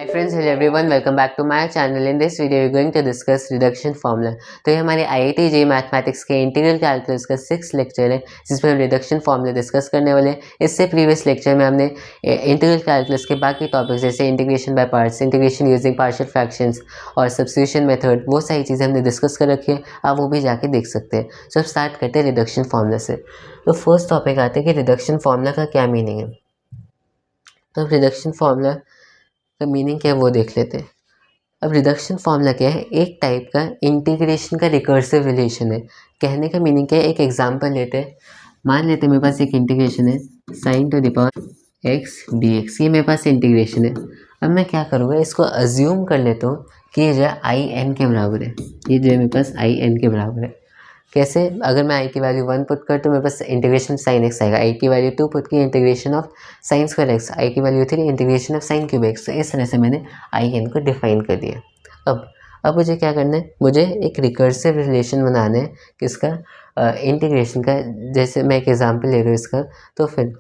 Hi friends, hello everyone, welcome back to my channel. In this video, we're going to discuss reduction formula. तो ये हमारे IIT JEE mathematics के integral calculus का 6th lecture है जिसमें हम reduction formula discuss करने वाले हैं। इससे प्रीवियस लेक्चर में हमने इंटीग्रल कैलकुलस के बाकी टॉपिक्स जैसे integration by parts, integration using partial fractions और सब्स्टिट्यूशन मेथड, वो सारी चीज़ें हमने डिस्कस कर रखी है। आप वो भी जाके देख सकते हैं। सो अब स्टार्ट करते हैं रिडक्शन फॉर्मूला से। तो फर्स्ट टॉपिक आते हैं कि रिडक्शन फॉर्मूला का क्या मीनिंग है। तो रिडक्शन फॉर्मूला का मीनिंग क्या है वो देख लेते हैं। अब रिडक्शन फॉर्मूला क्या है, एक टाइप का इंटीग्रेशन का रिकर्सिव रिलेशन है। कहने का मीनिंग क्या है, एक एग्जांपल लेते हैं। मान लेते हैं मेरे पास एक इंटीग्रेशन है sin to the power x dx, ये मेरे पास इंटीग्रेशन है। अब मैं क्या करूँगा, इसको अज्यूम कर लेता हूँ कि ये जो है आई एन के बराबर है। ये जो है मेरे पास आई एन के बराबर है। कैसे, अगर मैं आई की वैल्यू 1 पुट कर तो मेरे पास इंटीग्रेशन साइन एक्स आएगा, आई की वैल्यू 2 पुट की integration of sine square X, I की value 3 integration of sine cube X. तो इस तरह से मैंने आई एन को डिफाइन कर दिया। अब मुझे क्या करना है, मुझे एक रिकर्सिव रिलेशन बनाना है किसका, इंटीग्रेशन का। जैसे मैं एक एग्जांपल ले रहा हूँ इसका, तो फिर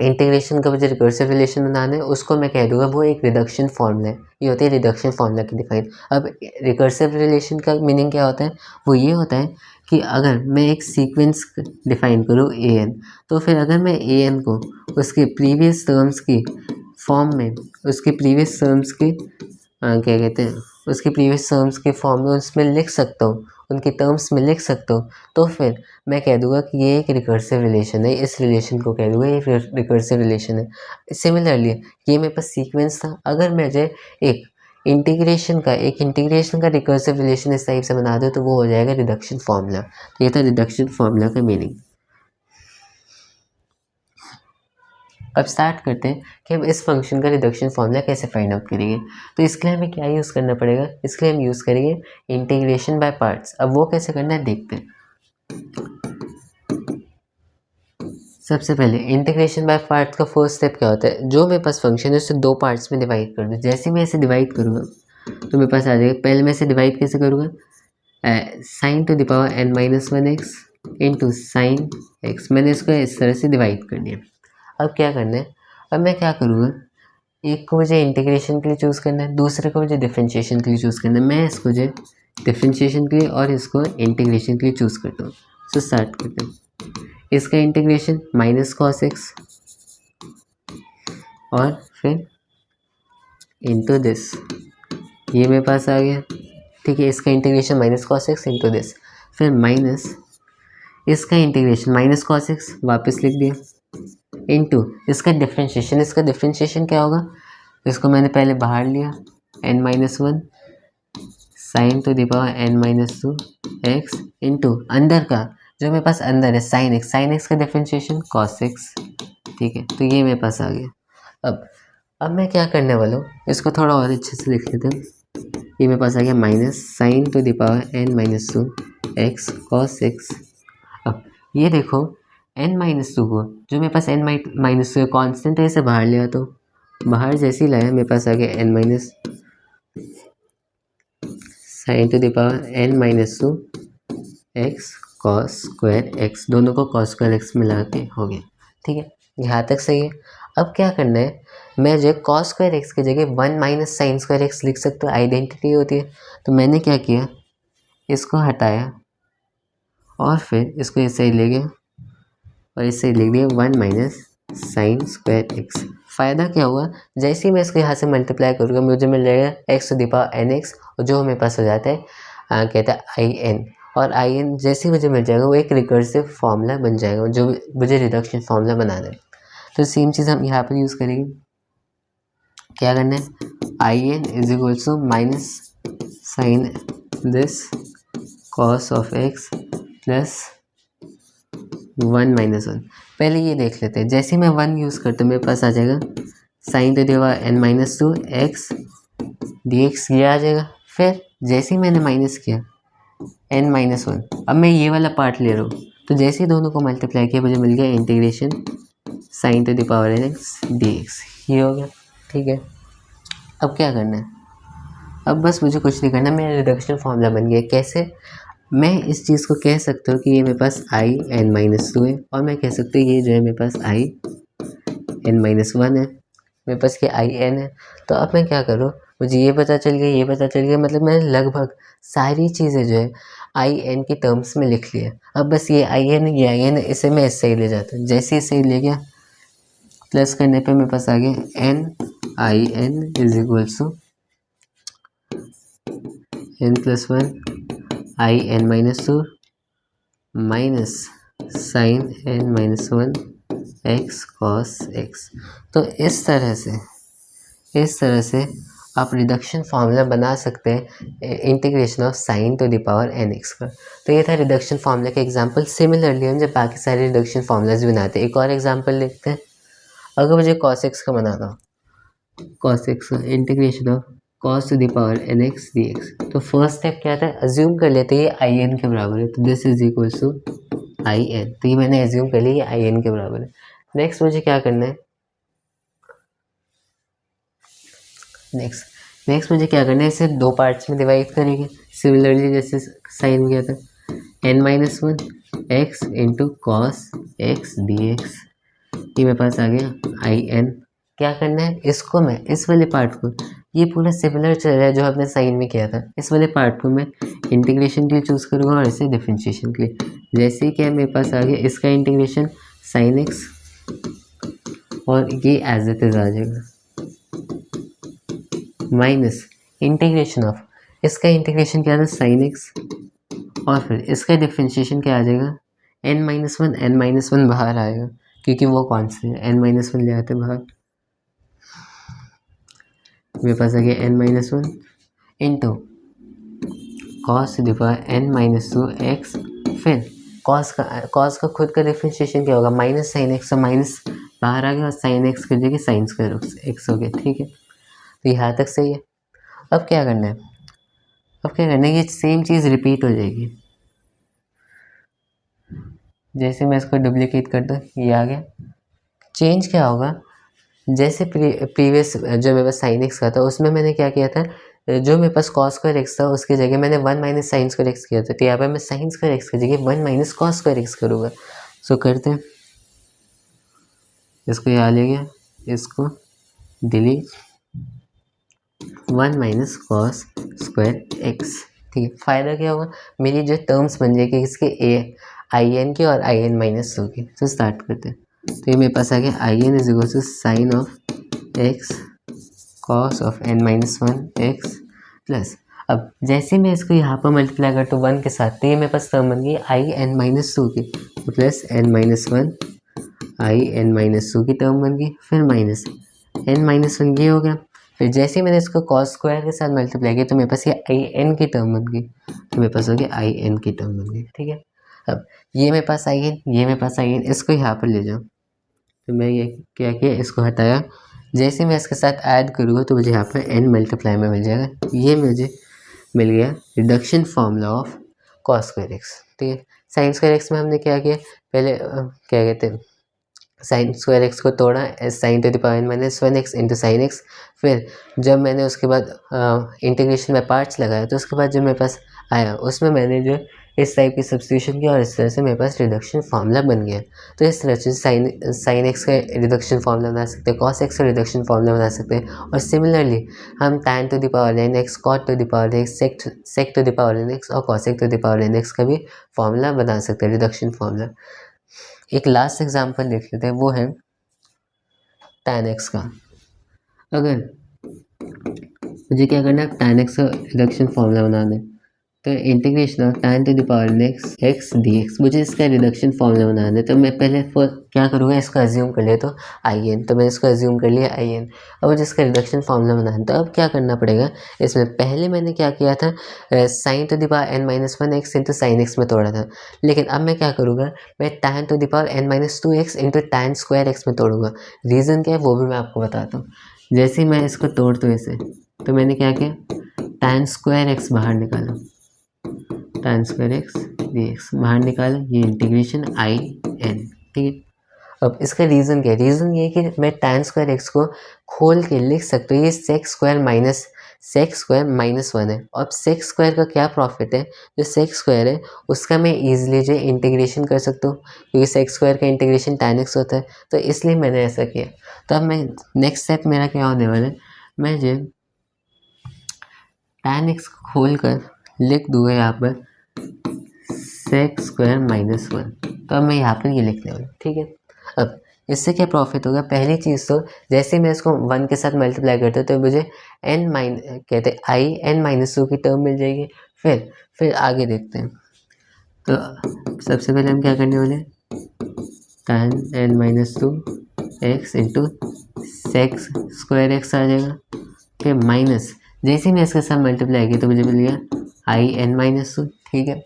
इंटीग्रेशन का मुझे रिकर्सिव रिलेशन बनाना है, उसको मैं कह दूँगा वो एक रिडक्शन फॉर्मूला है। ये होती है रिडक्शन फॉर्मूला की डिफाइन। अब रिकर्सिव रिलेशन का मीनिंग क्या होता है, वो ये होता है कि अगर मैं एक सीक्वेंस डिफाइन करूँ ए एन, तो फिर अगर मैं ए एन को उसके प्रीवियस टर्म्स की फॉर्म में, उसके प्रीवियस टर्म्स की क्या कहते हैं, उसके प्रीवियस टर्म्स के फॉर्म में उसमें लिख सकता हूँ, उनके टर्म्स में लिख सकता हूँ, तो फिर मैं कह दूँगा कि ये एक रिकर्सिव रिलेशन है। इस रिलेशन को कह दूँगा ये रिकर्सिव रिलेशन है। सिमिलरली ये मेरे पास सीक्वेंस था, अगर मुझे एक इंटीग्रेशन का रिकर्सिव रिलेशन इस टाइप से बना दो तो वो हो जाएगा रिडक्शन फॉर्मूला। तो ये था रिडक्शन फॉर्मूला का मीनिंग। अब स्टार्ट करते हैं कि हम इस फंक्शन का रिडक्शन फॉर्मूला कैसे फाइंड आउट करेंगे। तो इसके लिए हमें क्या यूज़ करना पड़ेगा, इसके लिए हम यूज़ करेंगे इंटीग्रेशन बाय पार्ट्स। अब वो कैसे करना है देखते हैं। सबसे पहले इंटीग्रेशन बाय पार्ट्स का फर्स्ट स्टेप क्या होता है, जो मेरे पास फंक्शन है उसे दो पार्ट्स में डिवाइड कर दूँ। जैसे मैं इसे डिवाइड करूँगा तो मेरे पास आ जाएगा, पहले मैं इसे डिवाइड कैसे करूँगा, sign to the power n minus 1x into sine x. मैंने इसको इस तरह से डिवाइड कर दिया। अब क्या करना है, अब मैं क्या करूँगा, एक को मुझे इंटीग्रेशन के लिए चूज़ करना है, दूसरे को मुझे डिफरेंशिएशन के लिए चूज़ करना है। मैं इसको जो डिफरेंशिएशन के लिए और इसको इंटीग्रेशन के लिए चूज़ करता हूँ। सो स्टार्ट करते हैं। इसका इंटीग्रेशन माइनस कॉस एक्स और फिर इंटू दिस, ये मेरे पास आ गया। ठीक है, इसका integration minus cos x into this, फिर माइनस इसका इंटीग्रेशन माइनस कॉस एक्स वापस लिख दिया इंटू इसका डिफरेंशिएशन। इसका डिफरेंशिएशन क्या होगा, इसको मैंने पहले बाहर लिया n minus 1 sign to the power n minus 2 x into अंदर का जो मेरे पास अंदर है साइन एक्स, साइन एक्स का डिफरेंशिएशन कॉस एक्स। ठीक है, तो ये मेरे पास आ गया। अब मैं क्या करने वाला हूँ, इसको थोड़ा और अच्छे से लिख लेते हैं। ये मेरे पास आ गया minus sign to the power n minus 2 x cos x. अब ये देखो n माइनस 2 को, जो मेरे पास n माइनस 2 कॉन्स्टेंट है, इसे बाहर लिया तो बाहर जैसे ही लाया मेरे पास आ गया n minus sign to the power n minus 2 x cos square x, दोनों को कॉस स्क्वायर एक्स मिला के हो गया। ठीक है, यहाँ तक सही है। अब क्या करना है, मैं जो कॉस स्क्वायर एक्स की जगह 1 माइनस साइन स्क्वायर एक्स लिख सकता हूँ, आइडेंटिटी होती है। तो मैंने क्या किया, इसको हटाया और फिर इसको ऐसे ही ले गया और इससे लिख दिया 1 माइनस साइन स्क्वायर एक्स। फ़ायदा क्या हुआ, जैसे ही मैं इसको यहाँ से मल्टीप्लाई करूँगा मुझे मिल जाएगा X to the power N X, और जो मेरे पास हो जाता है कहता है आई एन, और आई एन जैसे ही मुझे मिल जाएगा वो एक रिकर्सिव फार्मूला बन जाएगा जो मुझे रिडक्शन फार्मूला बनाना है। तो सेम चीज़ हम यहाँ पर यूज़ करेंगे। क्या करना है, I N is equal to minus sine this cos of X plus 1 minus 1। पहले ये देख लेते हैं, जैसे मैं 1 यूज़ करता हूँ मेरे पास आ जाएगा sign to the power n minus 2 x D X, ये आ जाएगा। फिर जैसे ही मैंने माइनस किया n माइनस 1, अब मैं ये वाला पार्ट ले रहा हूँ, तो जैसे ही दोनों को मल्टीप्लाई किया मुझे मिल गया integration sign to the power n x D X, ये हो गया। ठीक है, अब क्या करना है, अब बस मुझे कुछ नहीं करना, मेरा रिडक्शन फार्मूला बन गया। कैसे, मैं इस चीज़ को कह सकता हूँ कि ये मेरे पास आई n माइनस 2 है, और मैं कह सकता हूँ ये जो है मेरे पास आई n माइनस 1 है। मेरे पास क्या आई एन है। तो अब मैं क्या करूँ, मुझे ये पता चल गया, ये पता चल गया, मतलब मैंने लगभग सारी चीज़ें जो है आई एन के टर्म्स में लिख लिया। अब बस ये आई एन, ये आई एन, इसे मैं इससे ही ले जाता हूँ। जैसे ही सही ले गया, प्लस करने पे मेरे पास आ गया N I N is equals to N plus one I N minus two minus sine N minus one X cos X. तो इस तरह से आप रिडक्शन फार्मूला बना सकते हैं integration of sine to the power N X का। तो ये था रिडक्शन फार्मूला का एग्जांपल। सिमिलरली हम जब बाकी सारे रिडक्शन फार्मूलाज बनाते हैं, एक और एग्जांपल देखते हैं। अगर मुझे कॉस एक्स का बनाना हो, कॉस एक्स का integration of cos to the power N X D X, तो फर्स्ट स्टेप क्या था, अज्यूम कर लेते हैं ये आई एन के बराबर है, तो this is equal to I N. तो ये मैंने एज्यूम कर लिया ये आई एन के बराबर है। नेक्स्ट मुझे क्या करना है, नेक्स्ट मुझे क्या करना है, इसे दो पार्ट्स में डिवाइड करेंगे सिमिलरली जैसे साइन किया था, N minus one X into cos X D X. ये मेरे पास आ गया आई एन। क्या करना है, इसको मैं इस वाले पार्ट को, ये पूरा सिमिलर चल रहा है जो हमने साइन में किया था, इस वाले पार्ट को मैं इंटीग्रेशन के लिए चूज़ करूँगा और इसे डिफरेंशिएशन के लिए। जैसे ही क्या मेरे पास आ गया इसका इंटीग्रेशन साइन एक्स, और ये एज इट इज आ जाएगा, माइनस इंटीग्रेशन ऑफ, इसका इंटीग्रेशन क्या था साइन एक्स, और फिर इसका डिफरेंशिएशन क्या आ जाएगा एन माइनस वन बाहर आएगा क्योंकि वो कांस्टेंट है, एन माइनस वन ले आते बाहर, मेरे पास आ गया N minus one into cos divide N minus two X. फिर कॉस का खुद का डिफरेंशिएशन क्या होगा, माइनस साइन एक्स, तो माइनस बाहर आ गया और साइन एक्स की जगह साइन स्क्वायर एक्स हो गया। ठीक है, तो यहाँ तक सही है। अब क्या करना है, ये सेम चीज़ रिपीट हो जाएगी। जैसे मैं इसको डुप्लीकेट करता हूँ, ये आ गया। चेंज क्या होगा, जैसे प्रीवियस जो मेरे पास साइन एक्स का था उसमें मैंने क्या किया था, जो मेरे पास कॉस स्क्वायर एक्स था उसकी जगह मैंने one minus sign square x किया था, तो यहाँ पर मैं साइन स्क्वायर एक्स की जगह one minus cos square x करूँगा। सो करते हैं, इसको यहाँ ले गया, इसको delete, one minus cos square x. ठीक है, फ़ायदा क्या होगा, मेरी जो टर्म्स बन जाएगी इसके ए आई एन की और आई एन माइनस होगी। तो स्टार्ट करते हैं। तो ये मेरे पास आ गया I N is equal to sine of X cos of N minus one X plus, अब जैसे मैं इसको यहाँ पर मल्टीप्लाई करता हूँ वन के साथ, तो ये मेरे पास टर्म बन गई आई एन माइनस टू की, plus N minus one I N minus two की टर्म बन गई, फिर माइनस एन माइनस वन ये हो गया। फिर जैसे ही मैंने इसको कॉस स्क्वायर के साथ मल्टीप्लाई किया तो मेरे पास ये आई एन की टर्म बन गई, तो मेरे पास हो गया आई एन की टर्म बन गई। ठीक है, अब ये मेरे पास आई एन, ये मेरे पास आई एन, इसको यहाँ पर ले जाओ। तो मैं ये क्या किया, इसको हटाया, जैसे मैं इसके साथ ऐड करूँगा तो मुझे यहाँ पर एन मल्टीप्लाई में मिल जाएगा। ये मुझे मिल गया reduction formula of cos square x. ठीक है, साइन स्क्वायर एक्स में हमने क्या किया, पहले क्या कहते हैं, साइन स्क्वायर एक्स को तोड़ा, sign to the power minus one X into sine x. फिर जब मैंने उसके बाद इंटीग्रेशन में पार्ट्स लगाया तो उसके बाद जो मेरे पास आया उसमें मैंने जो इस टाइप की सब्स्टिट्यूशन किया और इस तरह से मेरे पास रिडक्शन फार्मूला बन गया। तो इस तरह से साइन एक्स का रिडक्शन फार्मूला बना सकते हैं, कॉस एक्स का रिडक्शन फार्मूला बना सकते हैं, और सिमिलरली हम tan to the power N X, cot to the power X, sec to the power N X और cosec to the power N X का भी फार्मूला बना सकते हैं, रिडक्शन फार्मूला। एक लास्ट एग्जांपल देख लेते हैं, वो है टैन एक्स का। अगर मुझे क्या करना है, टैन एक्स का रिडक्शन फार्मूला बनाना है, तो integration of tan to the power नेक्स एक्स डी एक्स, मुझे इसका रिडक्शन फार्मूला बनाना है। तो मैं पहले क्या करूँगा, इसका अज्यूम कर लिया तो आई एन, तो मैंने इसको अज्यूम कर लिया आई एन। अब मुझे इसका रिडक्शन फार्मूला बनाना है, तो अब क्या करना पड़ेगा, इसमें पहले मैंने क्या किया था, sine to the power N minus one X into sine X में तोड़ा था, लेकिन अब मैं क्या करूँगा, मैं tan to the power N minus two X into tan square X में तोड़ूंगा। रीज़न क्या है वो भी मैं आपको बताता हूँ। जैसे ही मैं इसको तोड़ता हूँ इसे, तो मैंने क्या किया, टैन स्क्वायर एक्स बाहर निकाला, tan square x D x बाहर निकाला, ये इंटीग्रेशन आई एन। ठीक है, अब इसका रीज़न क्या है, रीज़न ये है कि मैं टैन स्क्वायर एक्स को खोल के लिख सकता हूँ, ये sec square minus sec square -1 है। अब सेक स्क्वायर का क्या प्रॉफिट है, जो सेक स्क्वायर है उसका मैं ईजिली जो इंटीग्रेशन कर सकता हूँ, क्योंकि सेक स्क्वायर का इंटीग्रेशन tan x होता है, तो इसलिए मैंने ऐसा किया। तो अब मैं नेक्स्ट स्टेप मेरा क्या होने वाला है, मैं जो tan x खोल कर लिख दूंगा यहाँ पर सेक स्क्वायर -1। तो अब मैं यहाँ पर ये लिखने वाला हूँ, ठीक है। अब इससे क्या प्रॉफिट होगा, पहली चीज़ तो जैसे मैं इसको 1 के साथ मल्टीप्लाई करता हूँ तो मुझे n-2 की टर्म मिल जाएगी। फिर आगे देखते हैं। तो सबसे पहले हम क्या करने वाले हैं, tan n-2 x into sec square x आ जाएगा। फिर माइनस, जैसे मैं इसके साथ मल्टीप्लाई किया तो मुझे मिल गया in-2, ठीक है।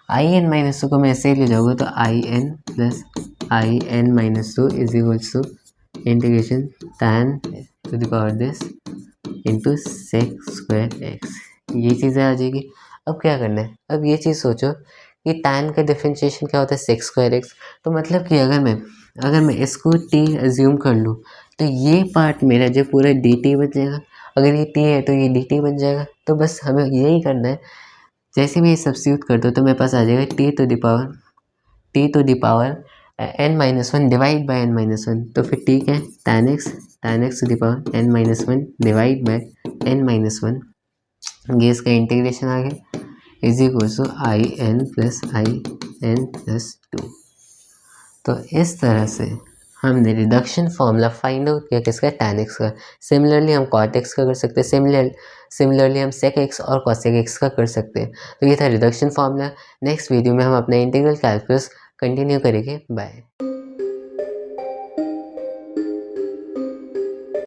in-2 को मैं ऐसे ही ले जाऊँगा तो in plus in-2 is equals to integration tan to the power this into sec square X, ये चीज़ें आ जाएगी। अब क्या करना है, अब ये चीज़ सोचो कि tan का डिफरेंशिएशन क्या होता है, सेक स्क्वायर एक्स। तो मतलब कि अगर मैं इसको t एज्यूम कर लूँ तो ये पार्ट मेरा जो पूरा dt बन जाएगा। अगर ये t है तो ये dt बन जाएगा। तो बस हमें यही करना है, जैसे मैं ये सब्स्टिट्यूट कर दूँ तो मेरे पास आ जाएगा t to the power n-1 divide by n-1। तो फिर ठीक है, tan x to the power n-1 divide by n-1, ये इसका इंटीग्रेशन आ गया is equal to in plus in plus 2। तो इस तरह से हमने रिडक्शन फॉर्मूला फाइंड आउट किया किसका, tan x का। सिमिलरली हम cot x का कर सकते हैं, सिमिलरली हम sec x और cosec x का कर सकते हैं। तो ये था रिडक्शन फॉर्मूला। नेक्स्ट वीडियो में हम अपना इंटीग्रल कैलकुलस कंटिन्यू करेंगे। बाय।